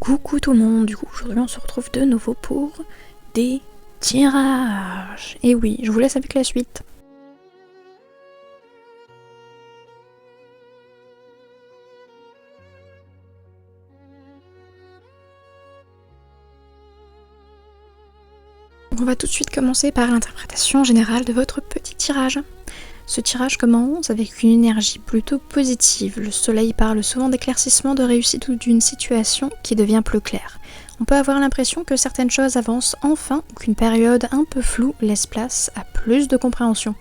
Coucou tout le monde, du coup aujourd'hui on se retrouve de nouveau pour des tirages. Et oui, je vous laisse avec la suite. On va tout de suite commencer par l'interprétation générale de votre petit tirage. Ce tirage commence avec une énergie plutôt positive. Le soleil parle souvent d'éclaircissement, de réussite ou d'une situation qui devient plus claire. On peut avoir l'impression que certaines choses avancent enfin ou qu'une période un peu floue laisse place à plus de compréhension.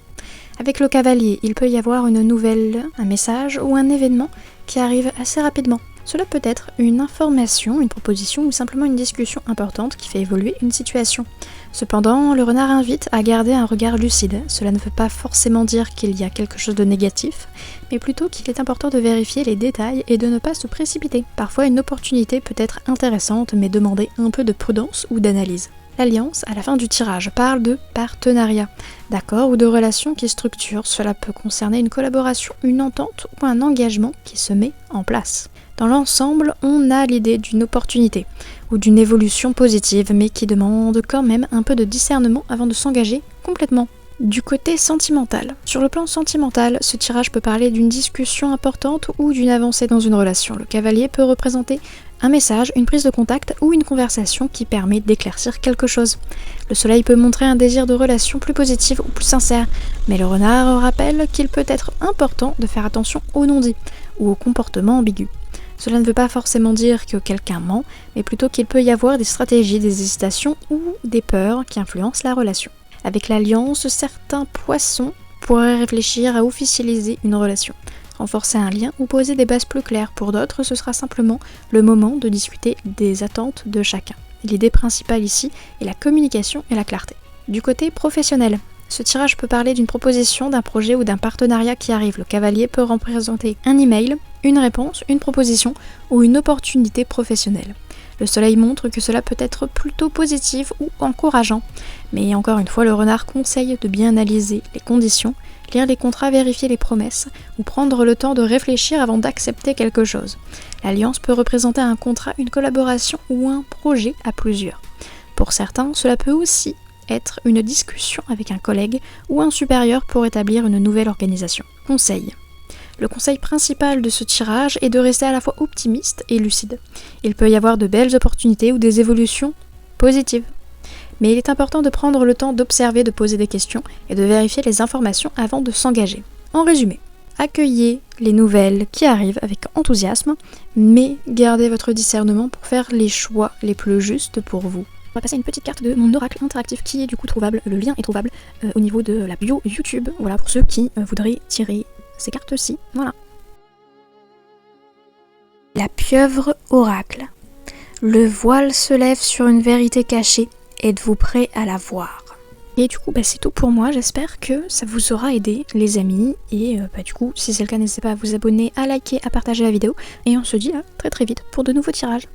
Avec le cavalier, il peut y avoir une nouvelle, un message ou un événement qui arrive assez rapidement. Cela peut être une information, une proposition ou simplement une discussion importante qui fait évoluer une situation. Cependant, le renard invite à garder un regard lucide. Cela ne veut pas forcément dire qu'il y a quelque chose de négatif, mais plutôt qu'il est important de vérifier les détails et de ne pas se précipiter. Parfois, une opportunité peut être intéressante, mais demander un peu de prudence ou d'analyse. L'alliance, à la fin du tirage, parle de partenariat, d'accord, ou de relations qui structurent. Cela peut concerner une collaboration, une entente ou un engagement qui se met en place. Dans l'ensemble, on a l'idée d'une opportunité ou d'une évolution positive, mais qui demande quand même un peu de discernement avant de s'engager complètement. Du côté sentimental. Sur le plan sentimental, ce tirage peut parler d'une discussion importante ou d'une avancée dans une relation. Le cavalier peut représenter un message, une prise de contact ou une conversation qui permet d'éclaircir quelque chose. Le soleil peut montrer un désir de relation plus positive ou plus sincère, mais le renard rappelle qu'il peut être important de faire attention aux non-dits ou aux comportements ambigus. Cela ne veut pas forcément dire que quelqu'un ment, mais plutôt qu'il peut y avoir des stratégies, des hésitations ou des peurs qui influencent la relation. Avec l'alliance, certains poissons pourraient réfléchir à officialiser une relation, renforcer un lien ou poser des bases plus claires. Pour d'autres, ce sera simplement le moment de discuter des attentes de chacun. L'idée principale ici est la communication et la clarté. Du côté professionnel, ce tirage peut parler d'une proposition, d'un projet ou d'un partenariat qui arrive. Le cavalier peut représenter un email, une réponse, une proposition ou une opportunité professionnelle. Le soleil montre que cela peut être plutôt positif ou encourageant. Mais encore une fois, le renard conseille de bien analyser les conditions, lire les contrats, vérifier les promesses ou prendre le temps de réfléchir avant d'accepter quelque chose. L'alliance peut représenter un contrat, une collaboration ou un projet à plusieurs. Pour certains, cela peut aussi être une discussion avec un collègue ou un supérieur pour établir une nouvelle organisation. Conseil. Le conseil principal de ce tirage est de rester à la fois optimiste et lucide. Il peut y avoir de belles opportunités ou des évolutions positives. Mais il est important de prendre le temps d'observer, de poser des questions et de vérifier les informations avant de s'engager. En résumé, accueillez les nouvelles qui arrivent avec enthousiasme, mais gardez votre discernement pour faire les choix les plus justes pour vous. On va passer à une petite carte de mon oracle interactif qui est du coup trouvable, le lien est trouvable au niveau de la bio YouTube, voilà pour ceux qui voudraient tirer ces cartes-ci, voilà. La pieuvre oracle. Le voile se lève sur une vérité cachée, êtes-vous prêt à la voir? Et du coup c'est tout pour moi, j'espère que ça vous aura aidé les amis, et du coup si c'est le cas n'hésitez pas à vous abonner, à liker, à partager la vidéo, et on se dit à très très vite pour de nouveaux tirages.